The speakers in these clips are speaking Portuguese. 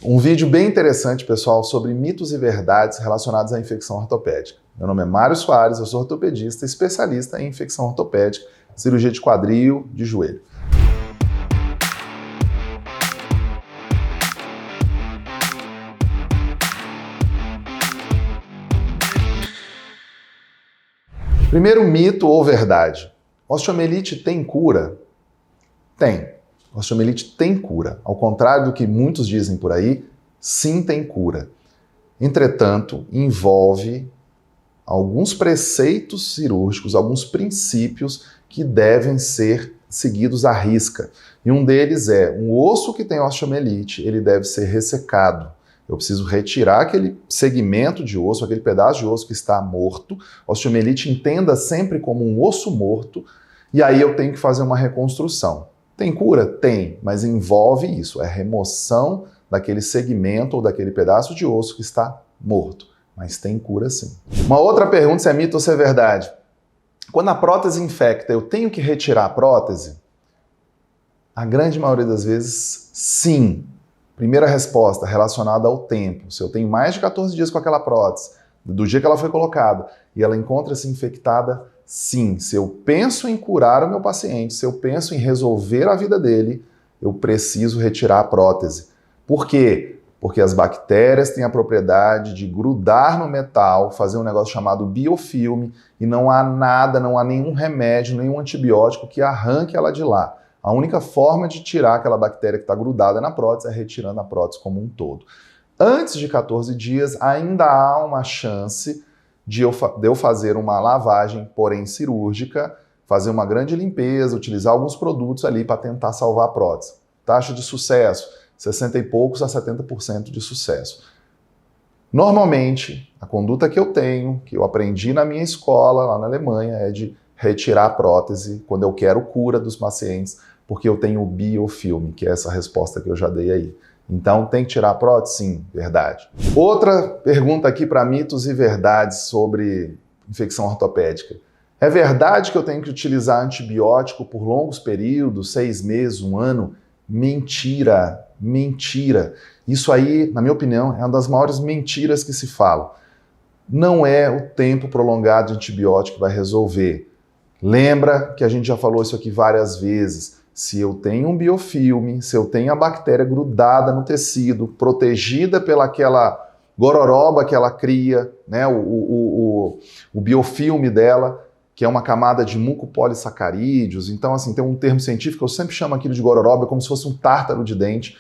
Um vídeo bem interessante, pessoal, sobre mitos e verdades relacionados à infecção ortopédica. Meu nome é Mário Soares, eu sou ortopedista, especialista em infecção ortopédica, cirurgia de quadril, de joelho. Primeiro mito ou verdade. Osteomielite tem cura? Tem. Osteomielite tem cura. Ao contrário do que muitos dizem por aí, sim tem cura. Entretanto, envolve alguns preceitos cirúrgicos, alguns princípios que devem ser seguidos à risca. E um deles é, um osso que tem osteomielite, ele deve ser ressecado. Eu preciso retirar aquele segmento de osso, aquele pedaço de osso que está morto. Osteomielite entenda sempre como um osso morto, e aí eu tenho que fazer uma reconstrução. Tem cura? Tem, mas envolve isso, é remoção daquele segmento ou daquele pedaço de osso que está morto. Mas tem cura sim. Uma outra pergunta, se é mito ou se é verdade. Quando a prótese infecta, eu tenho que retirar a prótese? A grande maioria das vezes, sim. Primeira resposta, relacionada ao tempo. Se eu tenho mais de 14 dias com aquela prótese, do dia que ela foi colocada, e ela encontra-se infectada, sim. Se eu penso em curar o meu paciente, se eu penso em resolver a vida dele, eu preciso retirar a prótese. Por quê? Porque as bactérias têm a propriedade de grudar no metal, fazer um negócio chamado biofilme, e não há nada, não há nenhum remédio, nenhum antibiótico que arranque ela de lá. A única forma de tirar aquela bactéria que está grudada na prótese é retirando a prótese como um todo. Antes de 14 dias, ainda há uma chance de eu fazer uma lavagem, porém cirúrgica, fazer uma grande limpeza, utilizar alguns produtos ali para tentar salvar a prótese. Taxa de sucesso, 60 e poucos a 70% de sucesso. Normalmente, a conduta que eu tenho, que eu aprendi na minha escola, lá na Alemanha, é de retirar a prótese quando eu quero cura dos pacientes, porque eu tenho o biofilme, que é essa resposta que eu já dei aí. Então, tem que tirar a prótese? Sim, verdade. Outra pergunta aqui para mitos e verdades sobre infecção ortopédica. É verdade que eu tenho que utilizar antibiótico por longos períodos, 6 meses, 1 ano? Mentira, mentira. Isso aí, na minha opinião, é uma das maiores mentiras que se fala. Não é o tempo prolongado de antibiótico que vai resolver. Lembra que a gente já falou isso aqui várias vezes. Se eu tenho um biofilme, se eu tenho a bactéria grudada no tecido, protegida pelaquela gororoba que ela cria, né, o biofilme dela, que é uma camada de mucopolissacarídeos, então assim, tem um termo científico, eu sempre chamo aquilo de gororoba, como se fosse um tártaro de dente,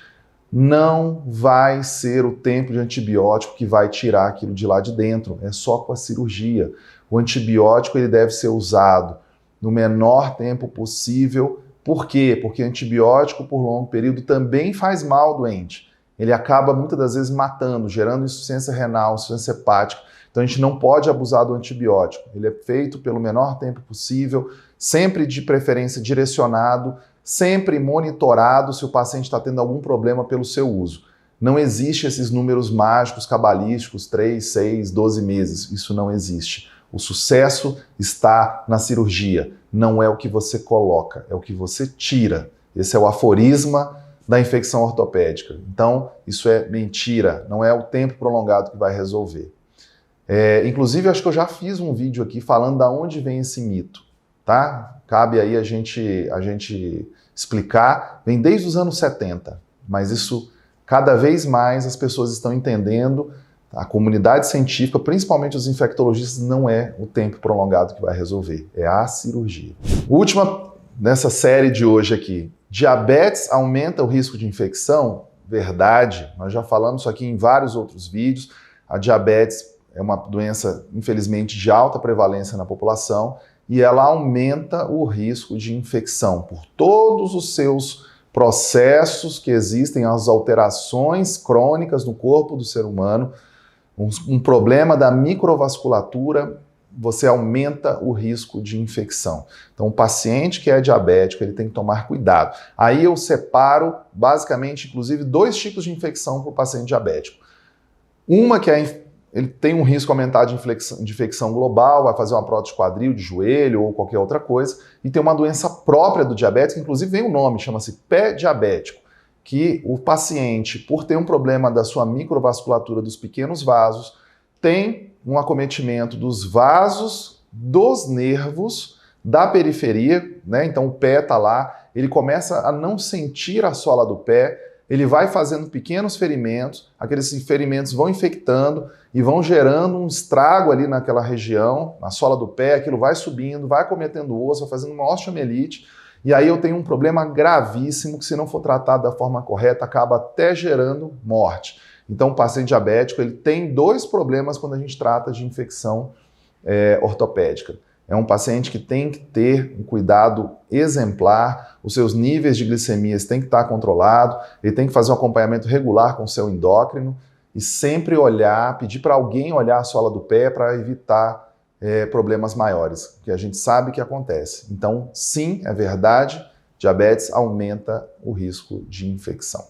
não vai ser o tempo de antibiótico que vai tirar aquilo de lá de dentro, é só com a cirurgia. O antibiótico ele deve ser usado no menor tempo possível. Por quê? Porque antibiótico por longo período também faz mal ao doente. Ele acaba muitas das vezes matando, gerando insuficiência renal, insuficiência hepática. Então a gente não pode abusar do antibiótico. Ele é feito pelo menor tempo possível, sempre de preferência direcionado, sempre monitorado se o paciente está tendo algum problema pelo seu uso. Não existe esses números mágicos, cabalísticos, 3, 6, 12 meses. Isso não existe. O sucesso está na cirurgia. Não é o que você coloca, é o que você tira. Esse é o aforisma da infecção ortopédica. Então, isso é mentira, não é o tempo prolongado que vai resolver. Inclusive, acho que eu já fiz um vídeo aqui falando de onde vem esse mito, tá? Cabe aí a gente explicar. Vem desde os anos 70, mas isso, cada vez mais as pessoas estão entendendo. A comunidade científica, principalmente os infectologistas, não é o tempo prolongado que vai resolver, é a cirurgia. Última nessa série de hoje aqui. Diabetes aumenta o risco de infecção? Verdade, nós já falamos isso aqui em vários outros vídeos. A diabetes é uma doença, infelizmente, de alta prevalência na população e ela aumenta o risco de infecção por todos os seus processos que existem, as alterações crônicas no corpo do ser humano. Um problema da microvasculatura, você aumenta o risco de infecção. Então, o paciente que é diabético, ele tem que tomar cuidado. Aí eu separo, basicamente, inclusive, 2 tipos de infecção para o paciente diabético. Uma que ele tem um risco aumentado de infecção global, vai fazer uma prótese de quadril, de joelho ou qualquer outra coisa, e tem uma doença própria do diabetes, que inclusive vem o nome, chama-se pé diabético, que o paciente, por ter um problema da sua microvasculatura dos pequenos vasos, tem um acometimento dos vasos, dos nervos, da periferia, né? Então o pé está lá, ele começa a não sentir a sola do pé, ele vai fazendo pequenos ferimentos, aqueles ferimentos vão infectando e vão gerando um estrago ali naquela região, na sola do pé, aquilo vai subindo, vai acometendo o osso, vai fazendo uma osteomielite, e aí eu tenho um problema gravíssimo que, se não for tratado da forma correta, acaba até gerando morte. Então o paciente diabético ele tem dois problemas quando a gente trata de infecção ortopédica. É um paciente que tem que ter um cuidado exemplar, os seus níveis de glicemias têm que estar controlados, ele tem que fazer um acompanhamento regular com o seu endócrino e sempre olhar, pedir para alguém olhar a sola do pé para evitar problemas maiores, que a gente sabe que acontece. Então, sim, é verdade, diabetes aumenta o risco de infecção.